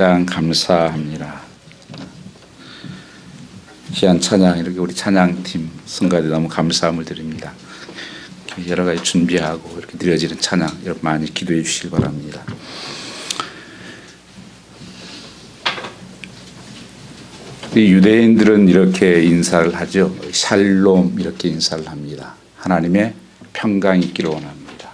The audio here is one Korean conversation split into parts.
가장 감사합니다. 귀한 찬양, 이렇게 우리 찬양팀 성가대 너무 감사함을 드립니다. 여러 가지 준비하고 이렇게 드려지는 찬양 여러분 많이 기도해 주시기 바랍니다. 유대인들은 이렇게 인사를 하죠. 샬롬 이렇게 인사를 합니다. 하나님의 평강이 있기를 원합니다.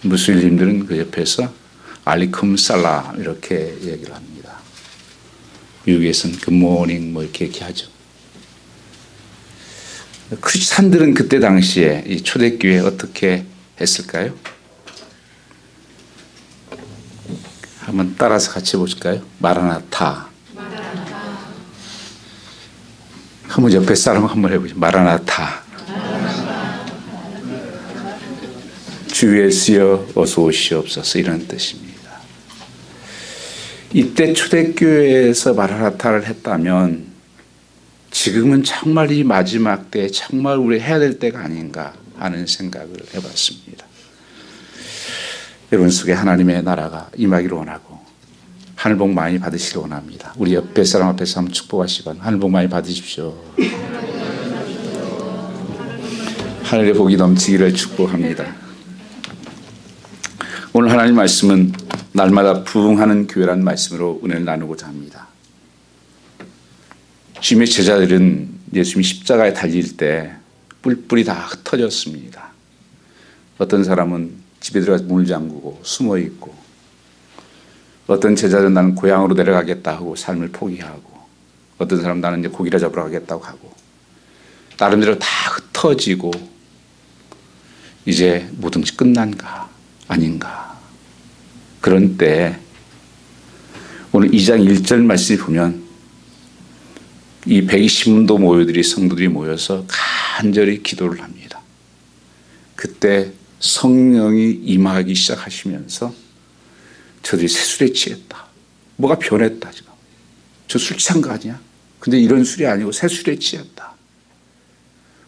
무슬림들은 그 옆에서 알리쿰 살람 이렇게 얘기를 합니다. 미국에서는 굿모닝 뭐 이렇게 얘기하죠. 크리스찬들은 그때 당시에 이 초대교회 어떻게 했을까요? 한번 따라서 같이 보실까요? 마라나타. 한번 옆에 사람 한번 해보죠. 마라나타. 주 예수여 어서 오시옵소서 이런 뜻입니다. 이때 초대교회에서 마라나타를 했다면 지금은 정말 이 마지막 때 정말 우리 해야 될 때가 아닌가 하는 생각을 해봤습니다. 여러분 속에 하나님의 나라가 임하기를 원하고 하늘 복 많이 받으시길 원합니다. 우리 옆에 사람 앞에서 한번 축복하시고 하늘 복 많이 받으십시오. 하늘의 복이 넘치기를 축복합니다. 오늘 하나님 말씀은 날마다 부흥하는 교회라는 말씀으로 은혜를 나누고자 합니다. 주님의 제자들은 예수님이 십자가에 달릴 때 뿔뿔이 다 흩어졌습니다. 어떤 사람은 집에 들어가서 문을 잠그고 숨어 있고, 어떤 제자들은 나는 고향으로 내려가겠다 하고 삶을 포기하고, 어떤 사람은 나는 이제 고기를 잡으러 가겠다고 하고, 나름대로 다 흩어지고 이제 모든 것이 끝난가 아닌가. 그런 때 오늘 2장 1절 말씀을 보면 이 120문도 모여들이 성도들이 모여서 간절히 기도를 합니다. 그때 성령이 임하기 시작하시면서 저들이 새술에 취했다. 뭐가 변했다 지금. 저 술 취한 거 아니야? 근데 이런 술이 아니고 새술에 취했다.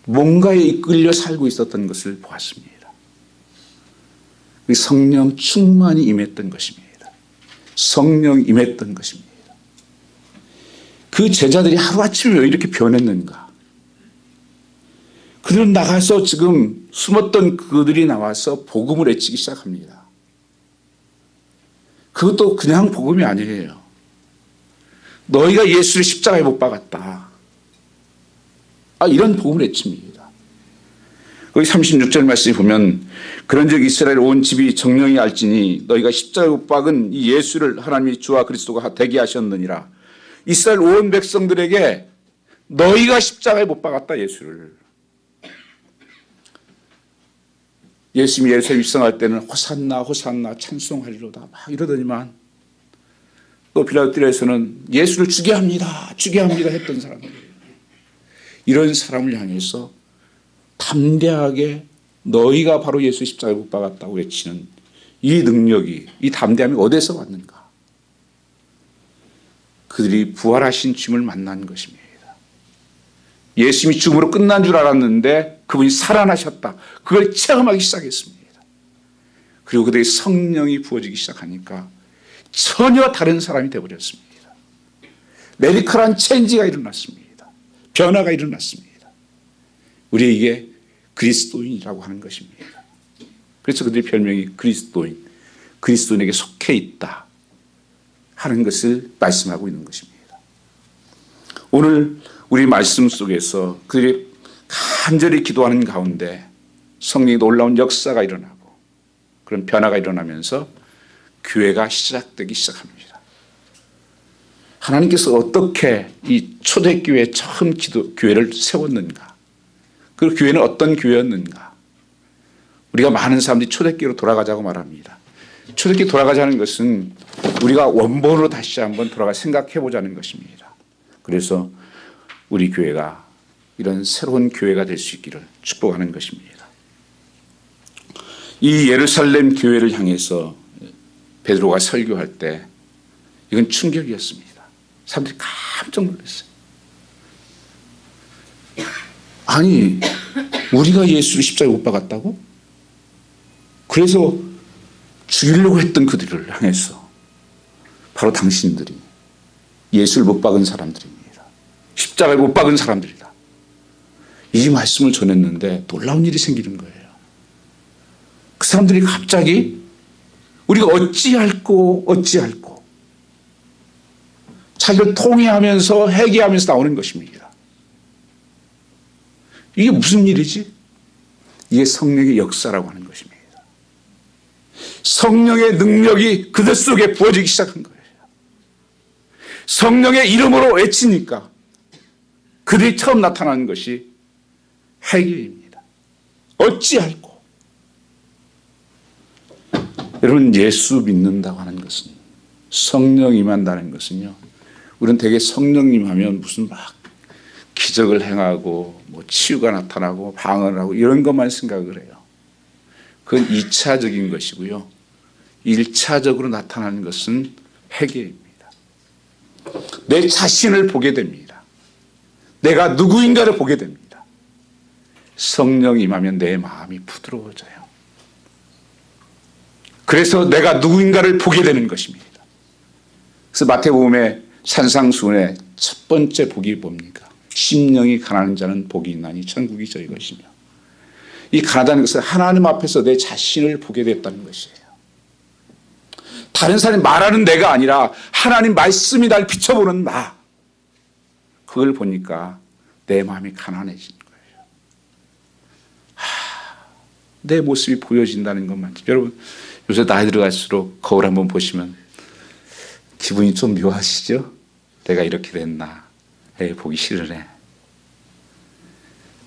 뭔가에 이끌려 살고 있었던 것을 보았습니다. 성령 충만히 임했던 것입니다. 성령 임했던 것입니다. 그 제자들이 하루아침에 왜 이렇게 변했는가? 그들은 나가서 지금 숨었던 그들이 나와서 복음을 외치기 시작합니다. 그것도 그냥 복음이 아니에요. 너희가 예수를 십자가에 못 박았다. 이런 복음을 외칩니다. 거기 36절 말씀에 보면 그런즉 이스라엘 온 집이 정령이 알지니 너희가 십자가에 못 박은 이 예수를 하나님이 주와 그리스도가 되게 하셨느니라. 이스라엘 온 백성들에게 너희가 십자가에 못 박았다 예수를. 예수님이 예루살렘 입성할 때는 호산나 호산나 찬송하리로다 막 이러더니만 또 빌라도에서는 예수를 죽게 합니다 했던 사람이에요. 이런 사람을 향해서 담대하게 너희가 바로 예수 십자가에 못 박았다고 외치는 이 능력이, 이 담대함이 어디서 왔는가? 그들이 부활하신 주님을 만난 것입니다. 예수님이 죽음으로 끝난 줄 알았는데 그분이 살아나셨다. 그걸 체험하기 시작했습니다. 그리고 그들의 성령이 부어지기 시작하니까 전혀 다른 사람이 되어버렸습니다. 메디컬한 체인지가 일어났습니다. 변화가 일어났습니다. 우리에게 그리스도인이라고 하는 것입니다. 그래서 그들의 별명이 그리스도인, 그리스도인에게 속해 있다 하는 것을 말씀하고 있는 것입니다. 오늘 우리 말씀 속에서 그들이 간절히 기도하는 가운데 성령의 놀라운 역사가 일어나고 그런 변화가 일어나면서 교회가 시작되기 시작합니다. 하나님께서 어떻게 이 초대교회 처음 교회를 세웠는가? 그 교회는 어떤 교회였는가? 우리가 많은 사람들이 초대교회로 돌아가자고 말합니다. 초대교회 돌아가자는 것은 우리가 원본으로 다시 한번 돌아가 생각해 보자는 것입니다. 그래서 우리 교회가 이런 새로운 교회가 될 수 있기를 축복하는 것입니다. 이 예루살렘 교회를 향해서 베드로가 설교할 때 이건 충격이었습니다. 사람들이 깜짝 놀랐어요. 아니, 우리가 예수를 십자가에 못 박았다고? 그래서 죽이려고 했던 그들을 향해서 바로 당신들이 예수를 못 박은 사람들입니다. 십자가에 못 박은 사람들이다. 이 말씀을 전했는데 놀라운 일이 생기는 거예요. 그 사람들이 갑자기 우리가 어찌할꼬 자기를 통회하면서 회개하면서 나오는 것입니다. 이게 무슨 일이지? 이게 성령의 역사라고 하는 것입니다. 성령의 능력이 그들 속에 부어지기 시작한 거예요. 성령의 이름으로 외치니까 그들이 처음 나타나는 것이 회개입니다. 어찌할꼬. 여러분, 예수 믿는다고 하는 것은, 성령 임한다는 것은요, 우리는 되게 성령님 하면 무슨 막 기적을 행하고 뭐 치유가 나타나고 방언을 하고 이런 것만 생각을 해요. 그건 2차적인 것이고요. 1차적으로 나타나는 것은 회개입니다. 내 자신을 보게 됩니다. 내가 누구인가를 보게 됩니다. 성령 임하면 내 마음이 부드러워져요. 그래서 내가 누구인가를 보게 되는 것입니다. 그래서 마태복음의 산상수훈의 첫 번째 복이 뭡니까? 심령이 가난한 자는 복이 있나니 천국이 저희 것이며, 이 가난하다는 것은 하나님 앞에서 내 자신을 보게 됐다는 것이에요. 다른 사람이 말하는 내가 아니라 하나님 말씀이 날 비춰보는 나, 그걸 보니까 내 마음이 가난해지는 거예요. 내 모습이 보여진다는 것만. 여러분, 요새 나이 들어갈수록 거울 한번 보시면 기분이 좀 묘하시죠? 내가 이렇게 됐나? 보기 싫으네.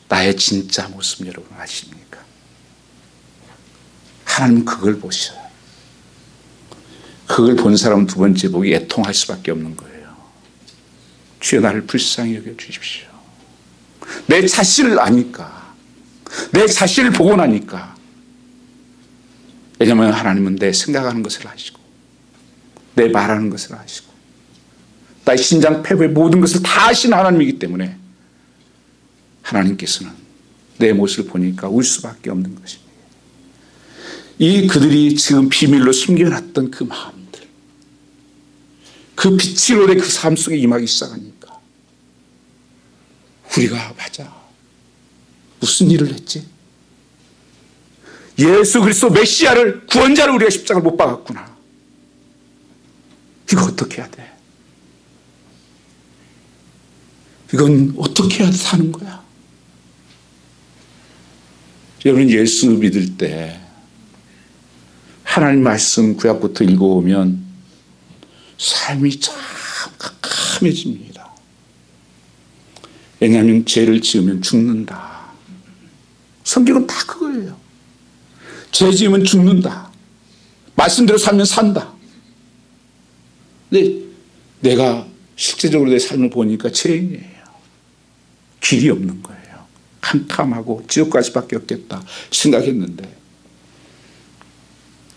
나의 진짜 모습 여러분 아십니까? 하나님은 그걸 보셔요. 그걸 본 사람은 두 번째 복이 애통할 수밖에 없는 거예요. 주여 나를 불쌍히 여겨주십시오. 내 자신을 아니까, 내 자신을 보고 나니까. 왜냐하면 하나님은 내 생각하는 것을 아시고 내 말하는 것을 아시고 나의 신장 폐부의 모든 것을 다 아시는 하나님이기 때문에 하나님께서는 내 모습을 보니까 울 수밖에 없는 것입니다. 이 그들이 지금 비밀로 숨겨놨던 그 마음들, 그 빛이 오래 그 삶 속에 임하기 시작하니까 우리가 맞아, 무슨 일을 했지? 예수 그리스도 메시아를, 구원자를 우리가 십자가를 못 박았구나. 이거 어떻게 해야 돼? 이건 어떻게 해야 사는 거야? 여러분, 예수 믿을 때 하나님 말씀 구약부터 읽어오면 삶이 참 캄캄해집니다. 왜냐하면 죄를 지으면 죽는다. 성경은 다 그거예요. 죄 지으면 죽는다. 말씀대로 살면 산다. 근데 내가 실제적으로 내 삶을 보니까 죄인이에요. 길이 없는 거예요. 캄캄하고 지옥 갈 수밖에 없겠다 생각했는데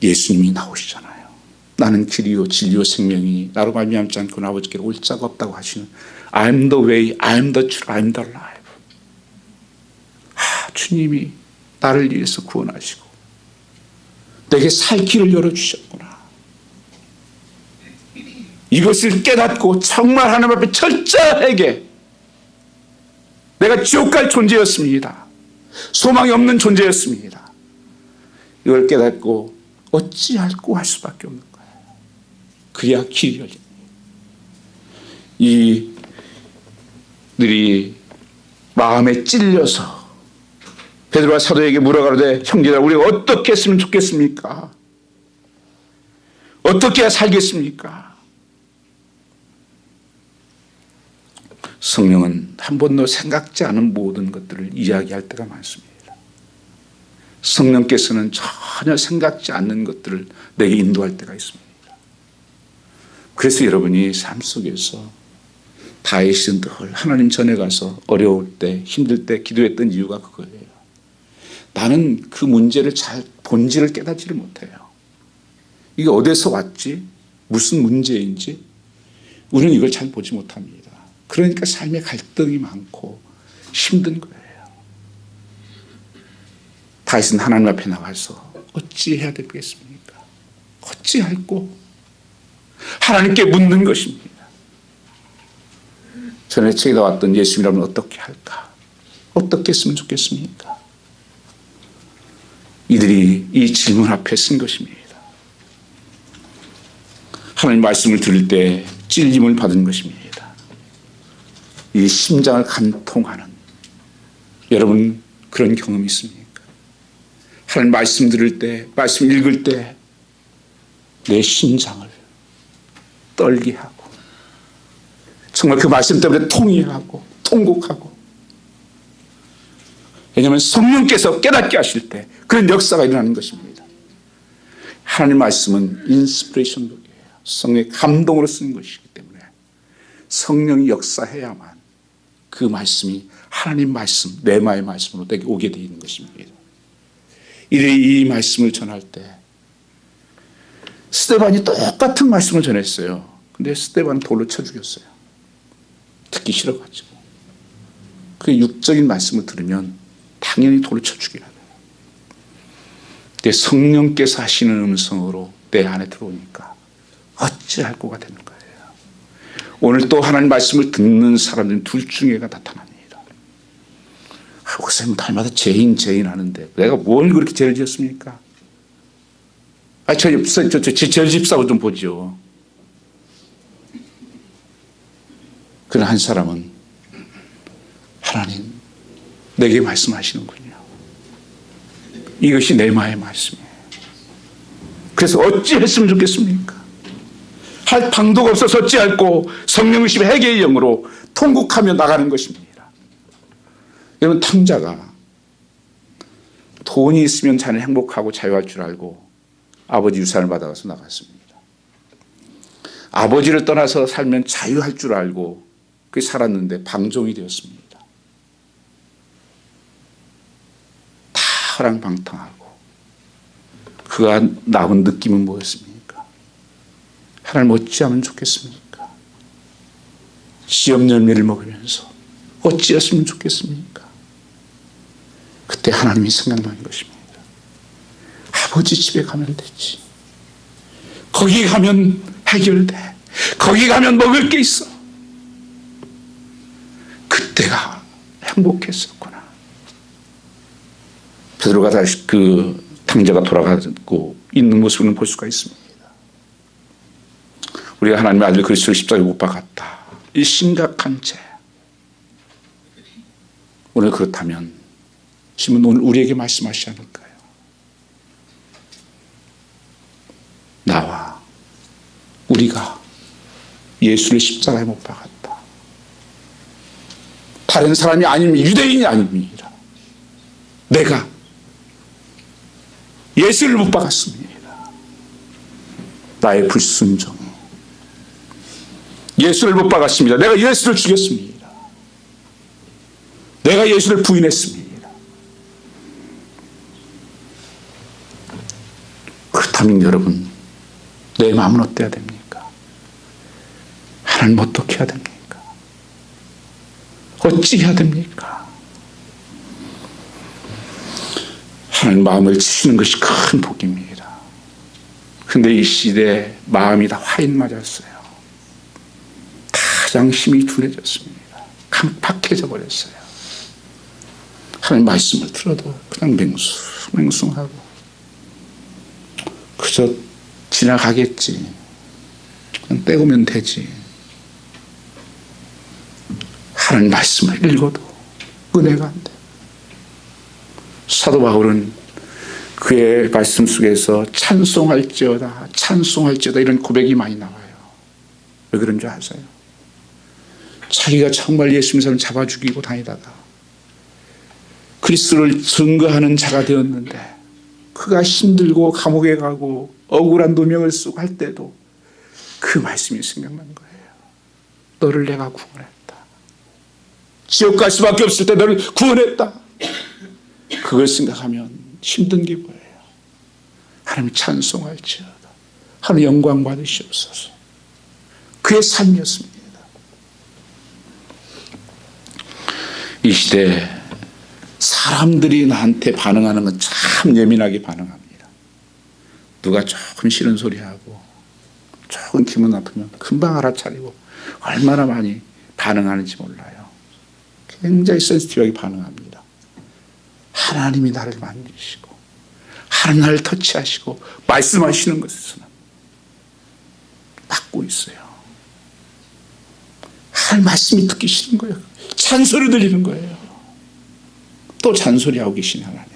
예수님이 나오시잖아요. 나는 길이요 진리요 생명이니 나로 말미암지 않고는 아버지께로 올 자가 없다고 하시는 I'm the way, I'm the truth, I'm the life. 주님이 나를 위해서 구원하시고 내게 살 길을 열어주셨구나. 이것을 깨닫고 정말 하나님 앞에 철저하게 내가 지옥 갈 존재였습니다. 소망이 없는 존재였습니다. 이걸 깨닫고 어찌할꼬 할 수밖에 없는 거예요. 그래야 길이 열립니다. 이들이 마음에 찔려서 베드로가 사도에게 물어가로되 형제들아 우리가 어떻게 했으면 좋겠습니까? 어떻게 해야 살겠습니까? 성령은 한 번도 생각지 않은 모든 것들을 이야기할 때가 많습니다. 성령께서는 전혀 생각지 않는 것들을 내게 인도할 때가 있습니다. 그래서 여러분이 삶 속에서 다윗은 늘 하나님 전에 가서 어려울 때 힘들 때 기도했던 이유가 그거예요. 나는 그 문제를 잘 본질을 깨닫지를 못해요. 이게 어디서 왔지? 무슨 문제인지 우리는 이걸 잘 보지 못합니다. 그러니까 삶에 갈등이 많고 힘든 거예요. 다윗은 하나님 앞에 나와서 어찌해야 되겠습니까? 어찌할꼬? 하나님께 묻는 것입니다. 전에 책에 나왔던 예수님이라면 어떻게 할까? 어떻게 했으면 좋겠습니까? 이들이 이 질문 앞에 쓴 것입니다. 하나님 말씀을 들을 때 찔림을 받은 것입니다. 이 심장을 간통하는, 여러분 그런 경험이 있습니까? 하나님 말씀 들을 때, 말씀 읽을 때 내 심장을 떨게 하고 정말 그 말씀 때문에 통회하고 통곡하고, 왜냐하면 성령께서 깨닫게 하실 때 그런 역사가 일어나는 것입니다. 하나님 말씀은 인스피레이션 북이에요. 성령의 감동으로 쓰는 것이기 때문에 성령이 역사해야만 그 말씀이 하나님 말씀, 레마의 말씀으로 내게 오게 되어 있는 것입니다. 이들이 이 말씀을 전할 때 스데반이 똑같은 말씀을 전했어요. 근데 스데반은 돌로 쳐 죽였어요. 듣기 싫어가지고. 그 육적인 말씀을 들으면 당연히 돌로 쳐 죽여야 돼요. 근데 성령께서 하시는 음성으로 내 안에 들어오니까 어찌할 거가 되는 거예요. 오늘 또 하나님 말씀을 듣는 사람들은 둘 중에가 나타납니다. 목사님 날마다 죄인 하는데 내가 뭘 그렇게 죄를 지었습니까? 저 죄 집사고 좀 보죠. 그런 한 사람은 하나님 내게 말씀하시는군요. 이것이 레마의 말씀이에요. 그래서 어찌 했으면 좋겠습니까? 할 방도가 없어서 어찌할꼬 성령의심 회개의 영으로 통곡하며 나가는 것입니다. 여러분 탕자가 돈이 있으면 자는 행복하고 자유할 줄 알고 아버지 유산을 받아가서 나갔습니다. 아버지를 떠나서 살면 자유할 줄 알고 그 살았는데 방종이 되었습니다. 다 허랑방탕하고 그가 남은 느낌은 뭐였습니까? 하나님 어찌하면 좋겠습니까? 시험 열매를 먹으면서 어찌했으면 좋겠습니까? 그때 하나님이 생각나는 것입니다. 아버지 집에 가면 되지. 거기 가면 해결돼. 거기 가면 먹을 게 있어. 그때가 행복했었구나. 베드로가 다시 그 탕자가 돌아가고 있는 모습을 볼 수가 있습니다. 우리가 하나님의 아들 그리스도를 십자가에 못 박았다. 이 심각한 죄. 오늘 그렇다면 주님은 오늘 우리에게 말씀하시지 않을까요? 나와 우리가 예수를 십자가에 못 박았다. 다른 사람이 아니면 유대인이 아닙니다. 내가 예수를 못 박았습니다. 나의 불순종이 예수를 못 박았습니다. 내가 예수를 죽였습니다. 내가 예수를 부인했습니다. 그렇다면 여러분 내 마음은 어때야 됩니까? 하나님 어떻게 해야 됩니까? 어찌 해야 됩니까? 하나님 마음을 치시는 것이 큰 복입니다. 그런데 이 시대에 마음이 다 화인 맞았어요. 가장 힘이 둔해졌습니다. 강팍해져 버렸어요. 하나님 말씀을 들어도 그냥 맹숭하고 그저 지나가겠지. 그냥 떼우면 되지. 하나님 말씀을 읽어도 은혜가 안 돼. 사도 바울은 그의 말씀 속에서 찬송할지어다 이런 고백이 많이 나와요. 왜 그런 줄 아세요? 자기가 정말 예수님 사람 잡아 죽이고 다니다가 그리스도를 증거하는 자가 되었는데 그가 힘들고 감옥에 가고 억울한 누명을 쓰고 할 때도 그 말씀이 생각난 거예요. 너를 내가 구원했다. 지옥 갈 수밖에 없을 때 너를 구원했다. 그걸 생각하면 힘든 게 뭐예요? 하나님 찬송할지어다. 하나님 영광 받으시옵소서. 그의 삶이었습니다. 이 시대에 사람들이 나한테 반응하는 건 참 예민하게 반응합니다. 누가 조금 싫은 소리하고 조금 기분 나쁘면 금방 알아차리고 얼마나 많이 반응하는지 몰라요. 굉장히 센시티브하게 반응합니다. 하나님이 나를 만지시고 하나님 나를 터치하시고 말씀하시는 것에서는 받고 있어요. 하나님 말씀이 듣기 싫은 거예요. 잔소리 들리는 거예요. 또 잔소리하고 계시네 하나님.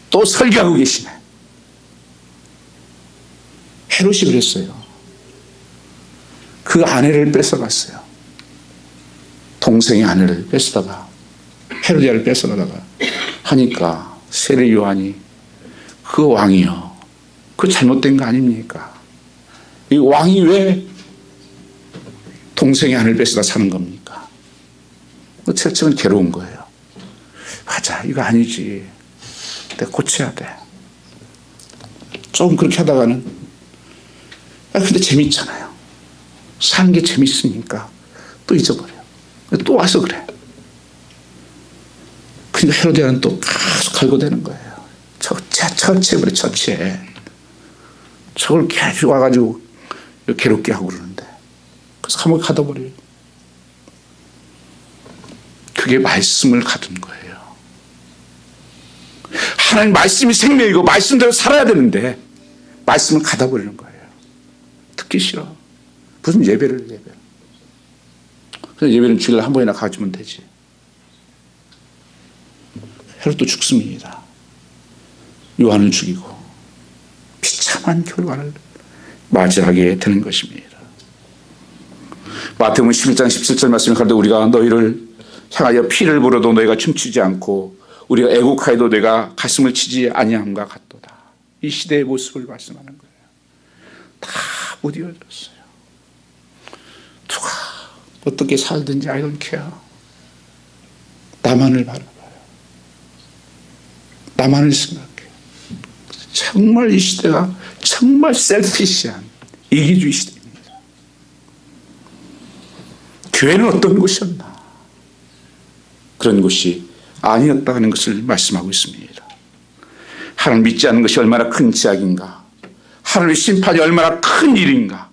또 설교하고 계시네. 헤롯이 그랬어요. 그 아내를 뺏어갔어요. 동생의 아내를 뺏어다가 헤로디아를 뺏어가다가 하니까 세례 요한이 그 왕이요, 그 잘못된 거 아닙니까? 이 왕이 왜 동생의 아내를 뺏어다 사는 겁니까? 그 철저는 괴로운 거예요. 맞아, 이거 아니지. 내가 고쳐야 돼. 조금 그렇게 하다가는 근데 재밌잖아요. 사는 게 재밌으니까 또 잊어버려. 또 와서 그래. 그러니까 헤로디아는 또 계속 갈고대는 거예요. 처치해버려, 처치해. 저걸 계속 와가지고 괴롭게 하고 그러는데. 그래서 한번 가둬버려요. 그게 말씀을 가둔 거예요. 하나님 말씀이 생명이고 말씀대로 살아야 되는데 말씀을 가둬버리는 거예요. 듣기 싫어. 무슨 예배를. 그래서 예배는 주일날 한 번이나 가주면 되지. 헤롯도 죽습니다. 요한을 죽이고 비참한 결과를 맞이하게 되는 것입니다. 마태복음 11장 17절 말씀을 가르쳐 우리가 너희를 향하여 피를 불어도 너희가 춤추지 않고 우리가 애국하여도 내가 가슴을 치지 아니함과 같도다. 이 시대의 모습을 말씀하는 거예요. 다 못 이어졌어요. 누가 어떻게 살든지 I don't care. 나만을 바라봐요. 나만을 생각해요. 정말 이 시대가 정말 셀피시한 이기주의 시대입니다. 교회는 어떤 곳이었나? 그런 곳이 아니었다는 것을 말씀하고 있습니다. 하나님 믿지 않는 것이 얼마나 큰 죄악인가? 하나님의 심판이 얼마나 큰 일인가?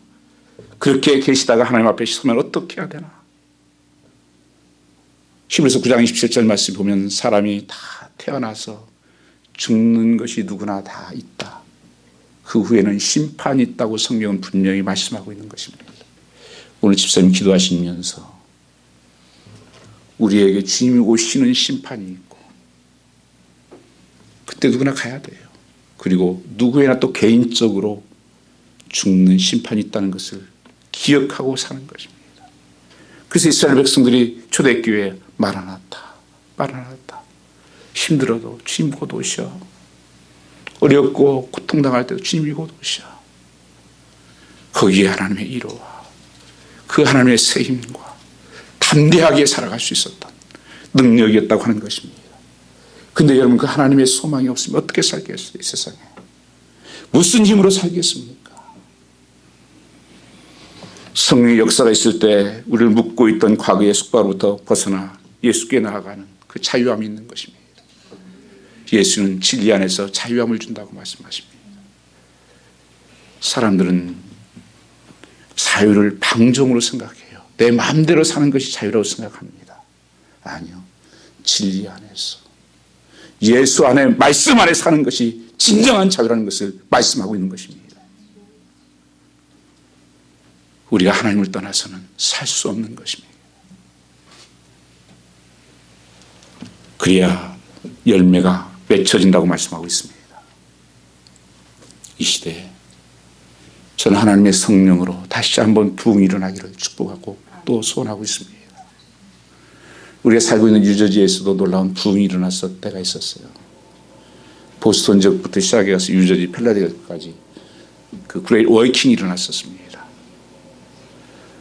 그렇게 계시다가 하나님 앞에 서면 어떻게 해야 되나? 히브리서 9장 27절 말씀 보면 사람이 다 태어나서 죽는 것이 누구나 다 있다. 그 후에는 심판이 있다고 성경은 분명히 말씀하고 있는 것입니다. 오늘 집사님 기도하시면서 우리에게 주님이 오시는 심판이 있고 그때 누구나 가야 돼요. 그리고 누구에나 또 개인적으로 죽는 심판이 있다는 것을 기억하고 사는 것입니다. 그래서 이스라엘 백성들이 초대교회에 마라나타 힘들어도 주님 곧 오셔. 어렵고 고통당할 때도 주님이 곧 오셔. 거기에 하나님의 이로와 그 하나님의 새 힘과 담대하게 살아갈 수 있었던 능력이었다고 하는 것입니다. 근데 여러분 그 하나님의 소망이 없으면 어떻게 살겠어요? 이 세상에. 무슨 힘으로 살겠습니까? 성령의 역사가 있을 때 우리를 묶고 있던 과거의 숙박으로부터 벗어나 예수께 나아가는 그 자유함이 있는 것입니다. 예수는 진리 안에서 자유함을 준다고 말씀하십니다. 사람들은 자유를 방종으로 생각해요. 내 마음대로 사는 것이 자유라고 생각합니다. 아니요. 진리 안에서 예수 안에 말씀 안에 사는 것이 진정한 자유라는 것을 말씀하고 있는 것입니다. 우리가 하나님을 떠나서는 살 수 없는 것입니다. 그래야 열매가 맺혀진다고 말씀하고 있습니다. 이 시대에 저는 하나님의 성령으로 다시 한번 부흥이 일어나기를 축복하고 또 소원하고 있습니다. 우리가 살고 있는 뉴저지에서도 놀라운 부흥이 일어났을 때가 있었어요. 보스턴 지역부터 시작해서 뉴저지, 필라델피아까지 그 그레이트 워킹이 일어났었습니다.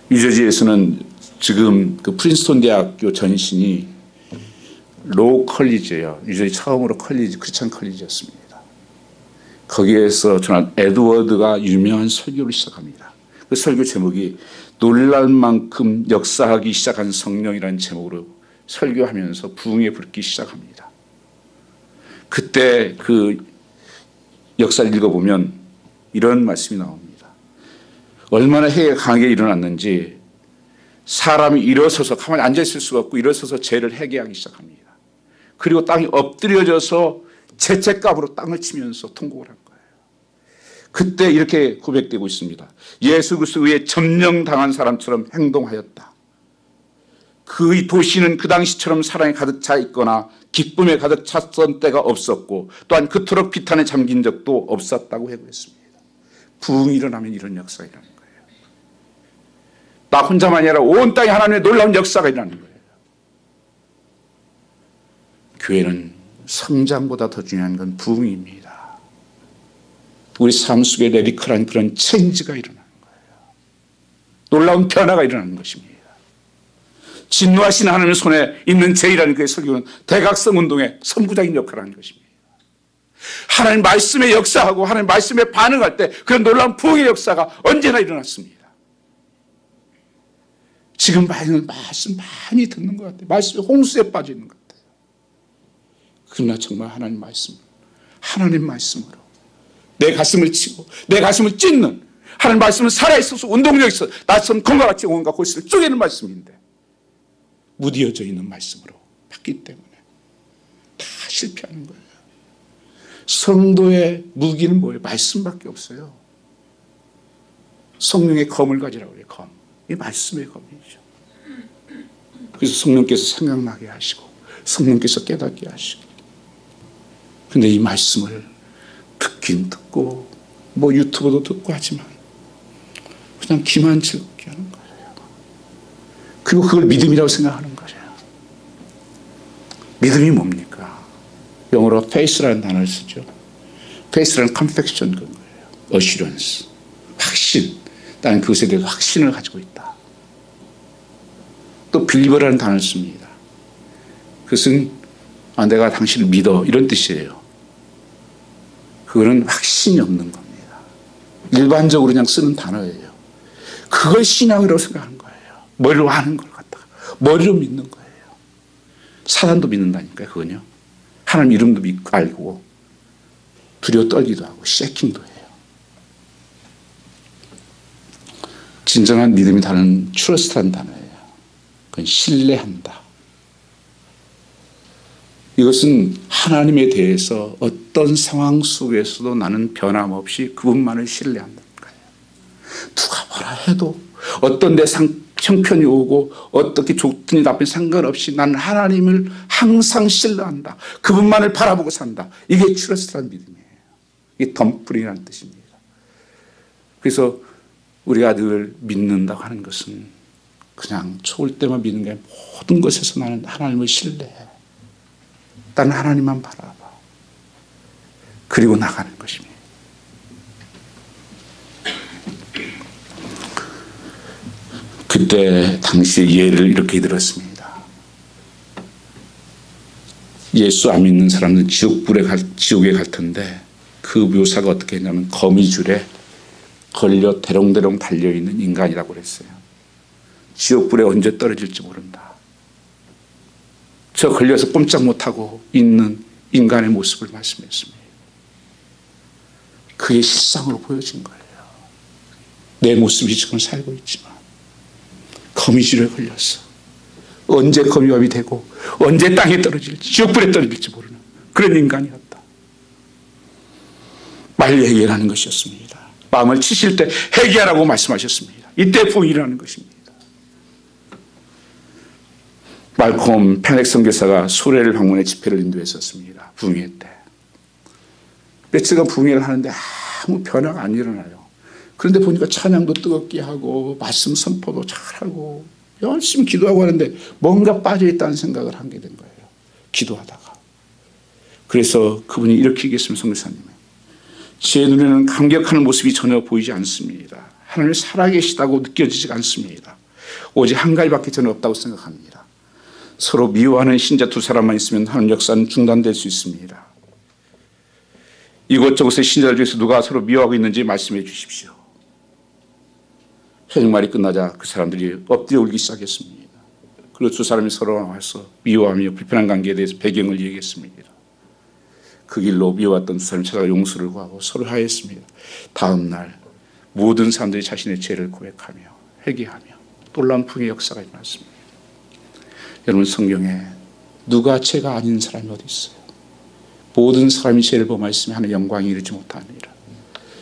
뉴저지에서는 지금 그 프린스턴 대학교 전신이 로우 컬리지예요. 뉴저지 처음으로 컬리지, 크리스천 컬리지였습니다. 거기에서 저는 에드워드가 유명한 설교를 시작합니다. 그 설교 제목이 놀랄 만큼 역사하기 시작한 성령이라는 제목으로 설교하면서 부흥의 불기 시작합니다. 그때 그 역사를 읽어보면 이런 말씀이 나옵니다. 얼마나 해가 강하게 일어났는지 사람이 일어서서 가만히 앉아있을 수가 없고 일어서서 죄를 회개하기 시작합니다. 그리고 땅이 엎드려져서 죄책감으로 땅을 치면서 통곡을 한 거예요. 그때 이렇게 고백되고 있습니다. 예수 그리스도에 점령당한 사람처럼 행동하였다. 그 도시는 그 당시처럼 사랑에 가득 차 있거나 기쁨에 가득 찼던 때가 없었고 또한 그토록 비탄에 잠긴 적도 없었다고 해보였습니다. 부흥이 일어나면 이런 역사가 일어나는 거예요. 나 혼자만이 아니라 온 땅에 하나님의 놀라운 역사가 일어나는 거예요. 교회는 성장보다 더 중요한 건 부흥입니다. 우리 삶 속에 레디컬한 그런 체인지가 일어나는 거예요. 놀라운 변화가 일어나는 것입니다. 진노하신 하나님의 손에 있는 죄이라는 그의 설교는 대각성 운동의 선구자인 역할을 하는 것입니다. 하나님 말씀에 역사하고 하나님 말씀에 반응할 때 그런 놀라운 부흥의 역사가 언제나 일어났습니다. 지금 말씀 많이 듣는 것 같아요. 말씀에 홍수에 빠져 있는 것 같아요. 그러나 정말 하나님 말씀으로 내 가슴을 치고 내 가슴을 찢는 하나님 말씀은 살아있어서 운동력이 있어 나처럼 검과 같이 온갖 골수를 쪼개는 말씀인데 무디어져 있는 말씀으로 봤기 때문에 다 실패하는 거예요. 성도의 무기는 뭐예요? 말씀밖에 없어요. 성령의 검을 가지라고 해요. 검. 이 말씀의 검이죠. 그래서 성령께서 생각나게 하시고 성령께서 깨닫게 하시고 근데 이 말씀을 듣긴 듣고 뭐 유튜브도 듣고 하지만 그냥 귀만 즐겁게 하는 거예요. 그리고 그걸 믿음이라고 생각하는 거예요. 믿음이 뭡니까? 영어로 faith라는 단어를 쓰죠. faith라는 conviction 그런 거예요. assurance. 확신. 나는 그것에 대해서 확신을 가지고 있다. 또 believer라는 단어를 씁니다. 그것은 내가 당신을 믿어 이런 뜻이에요. 그거는 확신이 없는 겁니다. 일반적으로 그냥 쓰는 단어예요. 그걸 신앙이라고 생각하는 거예요. 머리로 하는 걸 갖다가 머리로 믿는 거예요. 사단도 믿는다니까요. 그건요. 하나님 이름도 믿고 알고 두려워 떨기도 하고 쉐킹도 해요. 진정한 믿음이 다른 트러스트라는 단어예요. 그건 신뢰한다. 이것은 하나님에 대해서 어떤 상황 속에서도 나는 변함없이 그분만을 신뢰한다는 거예요. 누가 뭐라 해도 어떤 내 형편이 오고 어떻게 좋든지 나쁘든 상관없이 나는 하나님을 항상 신뢰한다. 그분만을 바라보고 산다. 이게 트러스트라는 믿음이에요. 이게 덤프링이라는 뜻입니다. 그래서 우리가 늘 믿는다고 하는 것은 그냥 좋을 때만 믿는 게 아니라 모든 것에서 나는 하나님을 신뢰해. 나는 하나님만 바라봐. 그리고 나가는 것입니다. 그때 당시에 예를 이렇게 들었습니다. 예수 안 믿는 사람들은 지옥에 갈 텐데 그 묘사가 어떻게 했냐면 거미줄에 걸려 대롱대롱 달려있는 인간이라고 그랬어요. 지옥불에 언제 떨어질지 모른다. 저 걸려서 꼼짝 못하고 있는 인간의 모습을 말씀했습니다. 그게 실상으로 보여진 거예요. 내 모습이 지금 살고 있지만 거미줄에 걸렸어. 언제 거미밥이 되고 언제 땅에 떨어질지 지옥불에 떨어질지 모르는 그런 인간이었다. 빨리 해결하는 것이었습니다. 마음을 치실 때 회개하라고 말씀하셨습니다. 이때 부흥이 일어나는 것입니다. 말콤 페넥 선교사가 소래를 방문해 집회를 인도했었습니다. 부흥회 때. 며칠간 부흥회를 하는데 아무 변화가 안 일어나요. 그런데 보니까 찬양도 뜨겁게 하고 말씀 선포도 잘하고 열심히 기도하고 하는데 뭔가 빠져있다는 생각을 하게 된 거예요. 기도하다가. 그래서 그분이 이렇게 얘기했습니다. 선교사님이. 제 눈에는 감격하는 모습이 전혀 보이지 않습니다. 하나님이 살아계시다고 느껴지지 않습니다. 오직 한 가지밖에 저는 없다고 생각합니다. 서로 미워하는 신자 두 사람만 있으면 하나님 역사는 중단될 수 있습니다. 이곳저곳의 신자들 중에서 누가 서로 미워하고 있는지 말씀해 주십시오. 회중말이 끝나자 그 사람들이 엎드려 울기 시작했습니다. 그리고 두 사람이 서로 와서 미워하며 불편한 관계에 대해서 배경을 얘기했습니다. 그 길로 미워했던 두 사람이 찾아가 용서를 구하고 서로 화해했습니다. 다음 날 모든 사람들이 자신의 죄를 고백하며 회개하며 놀라운 풍의 역사가 일어났습니다. 여러분, 성경에 누가 죄가 아닌 사람이 어디 있어요? 모든 사람이 죄를 범하였으며 하는 영광이 이르지 못하느니라.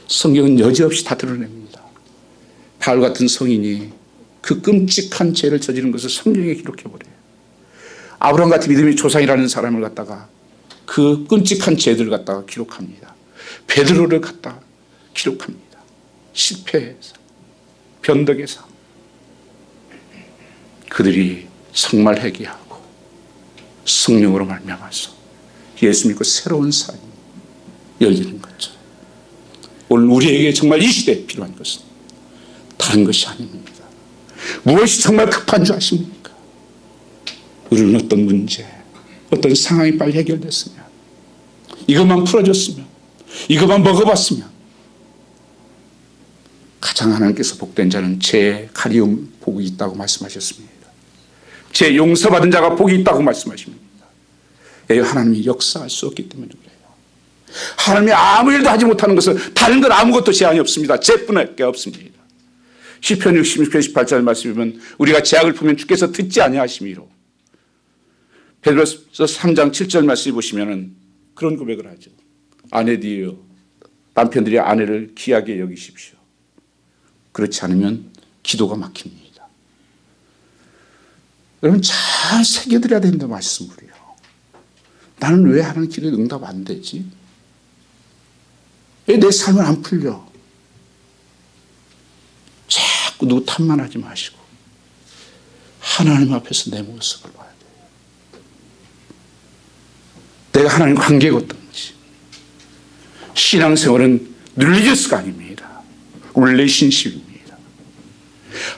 성경은 여지없이 다 드러냅니다. 바울 같은 성인이 그 끔찍한 죄를 저지른 것을 성경에 기록해버려요. 아브라함 같은 믿음의 조상이라는 사람을 갖다가 그 끔찍한 죄들을 갖다가 기록합니다. 베드로를 갖다가 기록합니다. 실패의 삶, 변덕의 삶. 그들이 정말 회개하고 성령으로 말미암아서 예수 믿고 새로운 삶이 열리는 거죠. 오늘 우리에게 정말 이 시대에 필요한 것은 다른 것이 아닙니다. 무엇이 정말 급한 줄 아십니까? 우리는 어떤 문제, 어떤 상황이 빨리 해결됐으면, 이것만 풀어줬으면, 이것만 먹어봤으면, 가장 하나님께서 복된 자는 죄 가리움 복이 있다고 말씀하셨습니다. 죄 용서받은 자가 복이 있다고 말씀하십니다. 하나님이 역사할 수 없기 때문에 그래요. 하나님이 아무 일도 하지 못하는 것은 다른 건 아무것도 제한이 없습니다. 죄뿐밖에 없습니다. 시편 66편 18절 말씀이면 우리가 죄악을 품으면 주께서 듣지 아니하심이로. 베드로서 3장 7절 말씀 보시면 그런 고백을 하죠. 아내들이여, 남편들이 아내를 귀하게 여기십시오. 그렇지 않으면 기도가 막힙니다. 여러분, 잘 새겨드려야 된다 말씀을요. 나는 왜 하는 기도에 응답 안 되지? 왜 내 삶은 안 풀려? 자꾸 누구 탓만하지 마시고 하나님 앞에서 내 모습을 봐야 돼요. 내가 하나님 관계가 어떤지. 신앙생활은 릴리지어스가 아닙니다. 릴레이션십입니다.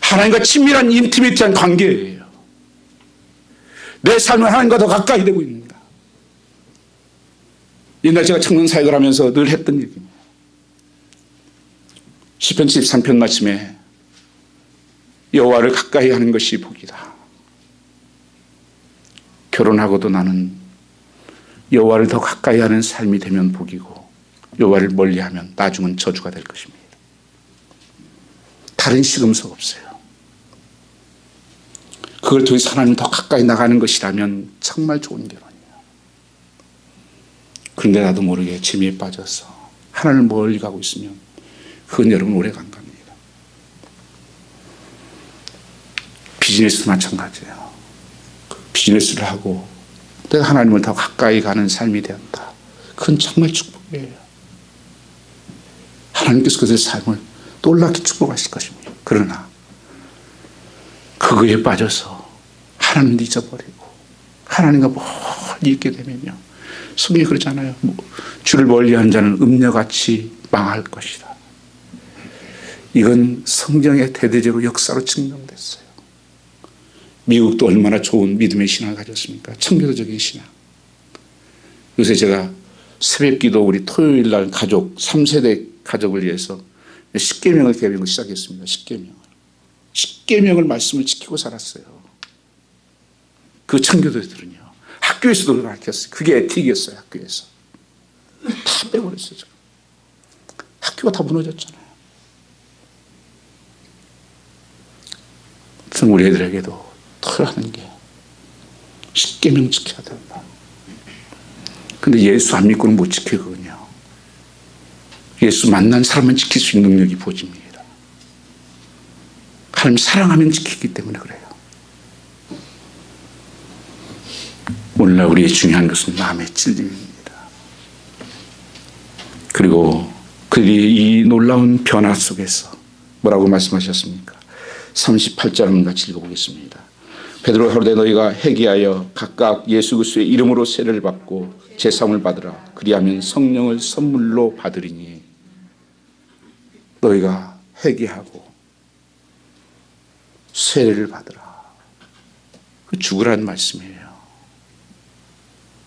하나님과 친밀한 인티미티한 관계예요. 내 삶은 하나님과 더 가까이 되고 있는가. 옛날 제가 청년 사역을 하면서 늘 했던 얘기입니다. 시편 73편 말씀에 여호와를 가까이 하는 것이 복이다. 결혼하고도 나는 여호와를 더 가까이 하는 삶이 되면 복이고 여호와를 멀리하면 나중은 저주가 될 것입니다. 다른 시금석 없어요. 그걸 통해서 하나님 더 가까이 나가는 것이라면 정말 좋은 결혼이에요. 그런데 나도 모르게 재미에 빠져서 하나님을 멀리 가고 있으면 그건 여러분 오래 간 겁니다. 비즈니스도 마찬가지예요. 비즈니스를 하고 내가 하나님을 더 가까이 가는 삶이 되었다. 그건 정말 축복이에요. 하나님께서 그들의 삶을 놀랍게 축복하실 것입니다. 그러나 그거에 빠져서 하나님을 잊어버리고 하나님과 멀리 있게 되면요, 성경이 그러잖아요. 주를 멀리하는 자는 음녀같이 망할 것이다. 이건 성경의 대대적으로 역사로 증명됐어요. 미국도 얼마나 좋은 믿음의 신앙을 가졌습니까? 청교도적인 신앙. 요새 제가 새벽기도 우리 토요일 날 가족 3세대 가족을 위해서 10계명을 개명을 시작했습니다. 10계명을 말씀을 지키고 살았어요. 그 청교도들은요, 학교에서도 가르쳤어요. 그게 에틱이었어요. 학교에서 다 빼버렸어요. 학교가 다 무너졌잖아요. 그래서 우리 애들에게도 하는 게 10계명 지켜야 된다. 근데 예수 안 믿고는 못 지키거든요. 예수 만난 사람만 지킬 수 있는 능력이 부어집니다. 하나님 사랑하면 지키기 때문에 그래요. 오늘날 우리의 중요한 것은 마음의 찔림입니다. 그리고 그들이 이 놀라운 변화 속에서 뭐라고 말씀하셨습니까? 38절 같이 읽어보겠습니다. 베드로가 가로되 너희가 회개하여 각각 예수 그리스도의 이름으로 세례를 받고 제사함을 받으라. 그리하면 성령을 선물로 받으리니. 너희가 회개하고 세례를 받으라. 그 죽으라는 말씀이에요.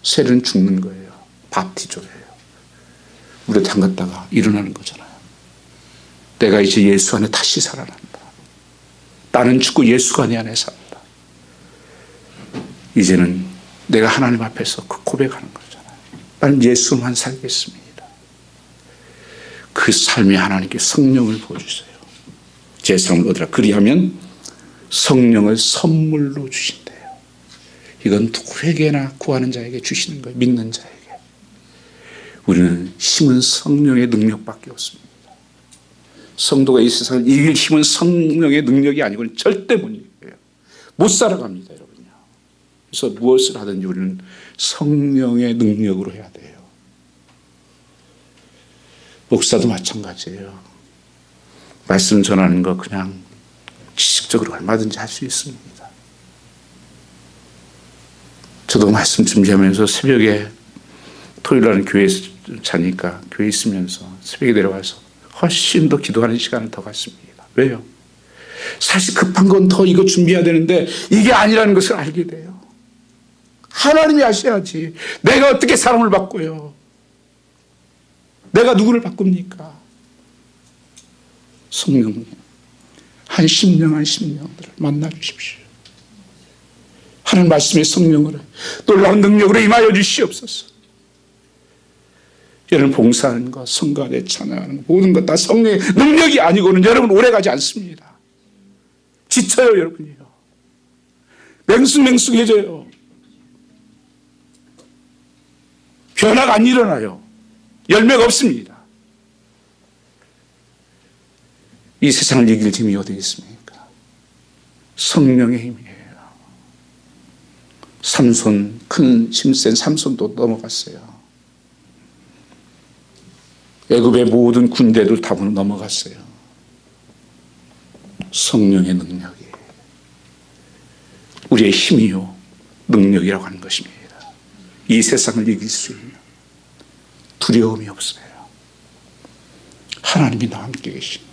세례는 죽는 거예요. 밥티조예요. 물에 담갔다가 일어나는 거잖아요. 내가 이제 예수 안에 다시 살아난다. 나는 죽고 예수가 내 안에 산다. 이제는 내가 하나님 앞에서 그 고백하는 거잖아요. 나는 예수만 살겠습니다. 그 삶에 하나님께 성령을 부어주세요. 제 삶을 얻으라. 그리하면 성령을 선물로 주신대요. 이건 누구에게나 구하는 자에게 주시는 거예요. 믿는 자에게. 우리는 힘은 성령의 능력밖에 없습니다. 성도가 이 세상을 이길 힘은 성령의 능력이 아니고는 절대 못 이겨요. 못 살아갑니다, 여러분요. 그래서 무엇을 하든지 우리는 성령의 능력으로 해야 돼요. 목사도 마찬가지예요. 말씀 전하는 거 그냥 지식적으로 얼마든지 할 수 있습니다. 저도 말씀 준비하면서 새벽에 토요일날은 교회에서 자니까 교회에 있으면서 새벽에 내려와서 훨씬 더 기도하는 시간을 더 갖습니다. 왜요? 사실 급한 건 더 이거 준비해야 되는데 이게 아니라는 것을 알게 돼요. 하나님이 아셔야지. 내가 어떻게 사람을 바꿔요? 내가 누구를 바꿉니까? 성령님, 한 심령들을 만나 주십시오. 하는 말씀의 성령으로 놀라운 능력으로 임하여 주시옵소서. 여러분 봉사하는 것, 성가대 찬양하는 것, 모든 것 다 성령의 능력이 아니고는 여러분 오래가지 않습니다. 지쳐요, 여러분이요. 맹숭맹숭해져요. 변화가 안 일어나요. 열매가 없습니다. 이 세상을 이길 힘이 어디 있습니까? 성령의 힘이에요. 삼손, 큰 힘센 삼손도 넘어갔어요. 애굽의 모든 군대들 다 넘어갔어요. 성령의 능력이 우리의 힘이요 능력이라고 하는 것입니다. 이 세상을 이길 수 있는 두려움이 없어요. 하나님이 나와 함께 계십니다.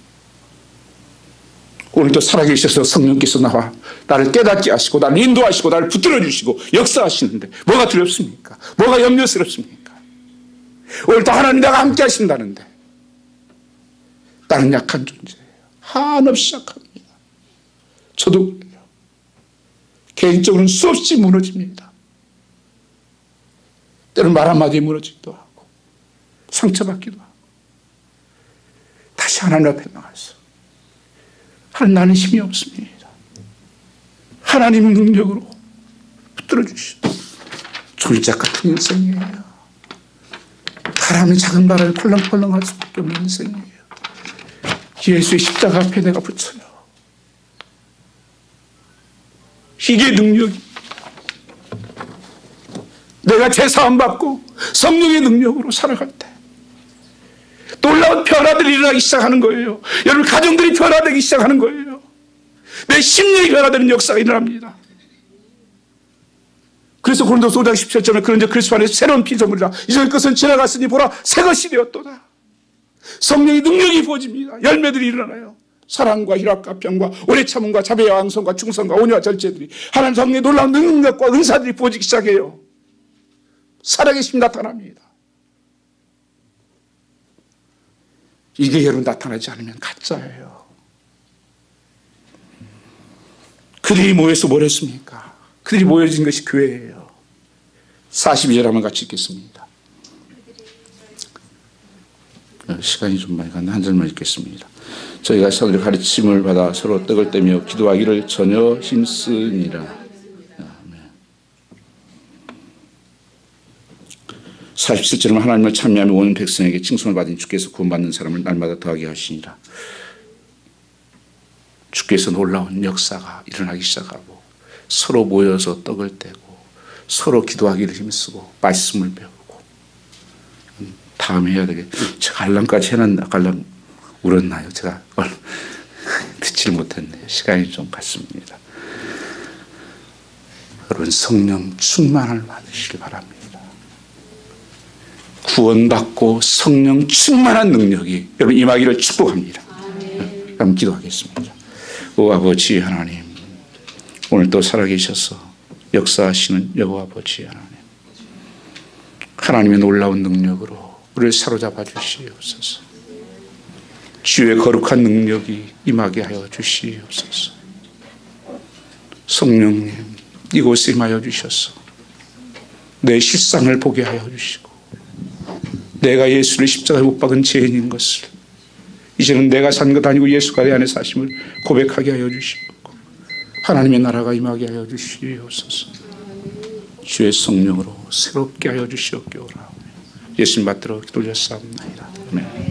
오늘도 살아계셔서 성령께서 나와 나를 깨닫게 하시고 나를 인도하시고 나를 붙들어 주시고 역사하시는데 뭐가 두렵습니까? 뭐가 염려스럽습니까? 오늘도 하나님 나와 함께 하신다는데 나는 약한 존재예요. 한없이 약합니다. 저도 그래요. 개인적으로는 수없이 무너집니다. 때로는 말 한마디에 무너지기도 하고 상처받기도 하고 다시 하나님 앞에 나가서 하나님 나는 힘이 없습니다. 하나님 능력으로 붙들어 주시오. 졸작 같은 인생이에요. 바람이 작은 바람에 펄렁펄렁할 수밖에 없는 인생이에요. 예수의 십자가 앞에 내가 붙여요. 이게 능력이 내가 제사함 받고 성령의 능력으로 살아갈 때 놀라운 변화들이 일어나기 시작하는 거예요. 여러분 가정들이 변화되기 시작하는 거예요. 내 심령이 변화되는 역사가 일어납니다. 그래서 고린도서 5장 17절에 그런즉 그리스도 안에서 새로운 피조물이라 이전 것은 지나갔으니 보라 새 것이 되었도다. 성령의 능력이 부어집니다. 열매들이 일어나요. 사랑과 희락과 평과 오래 참음과 자비와 양성과 충성과 온유와 절제들이 하나님 성령의 놀라운 능력과 은사들이 부어지기 시작해요. 살아계심 나타납니다. 이게 여러분 나타나지 않으면 가짜예요. 그들이 모여서 뭘 했습니까? 그들이 모여진 것이 교회예요. 42절 한번 같이 읽겠습니다. 시간이 좀 많이 갔네. 한 절만 읽겠습니다. 저희가 서로 가르침을 받아 서로 떡을 떼며 기도하기를 전혀 힘쓰니라. 47절은 하나님을 찬미하며 온 백성에게 칭송을 받은 주께서 구원받는 사람을 날마다 더하게 하시니라. 주께서 놀라운 역사가 일어나기 시작하고 서로 모여서 떡을 떼고 서로 기도하기를 힘쓰고 말씀을 배우고 다음에 해야 되겠 제가 알람까지 해놨나 알람 울었나요? 제가 듣질 못했네요. 시간이 좀 갔습니다. 여러분 성령 충만을 받으시기 바랍니다. 구원받고 성령 충만한 능력이 여러분 임하기를 축복합니다. 그럼 기도하겠습니다. 오 아버지 하나님, 오늘 또 살아계셔서 역사하시는 여호와 아버지 하나님, 하나님의 놀라운 능력으로 우리를 사로잡아 주시옵소서. 주의 거룩한 능력이 임하게 하여 주시옵소서. 성령님 이곳에 임하여 주셔서 내 실상을 보게 하여 주시고 내가 예수를 십자가에 못 박은 죄인인 것을 이제는 내가 산 것 아니고 예수가 내 안에 사심을 고백하게 하여 주시옵고 하나님의 나라가 임하게 하여 주시옵소서. 주의 성령으로 새롭게 하여 주시옵기를 예수님 받들어 기도 올렸사옵나이다. 아멘.